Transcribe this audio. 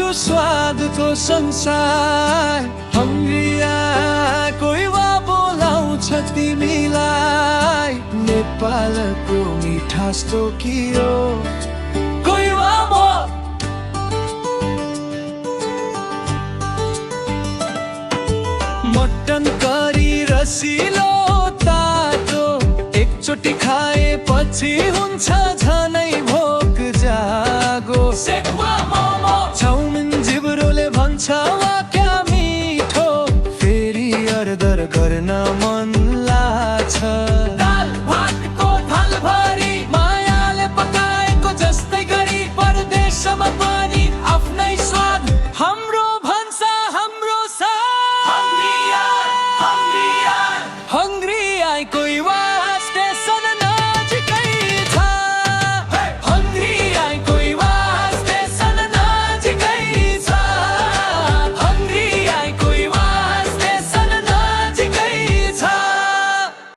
पाउँछु स्वादको संसार। कोही वा बोलाउँछ तिमीलाई, नेपालको मिठास तोकियो कोही वा मटन करी रसिलो तातो, एकचोटि खाएपछि हुन्छ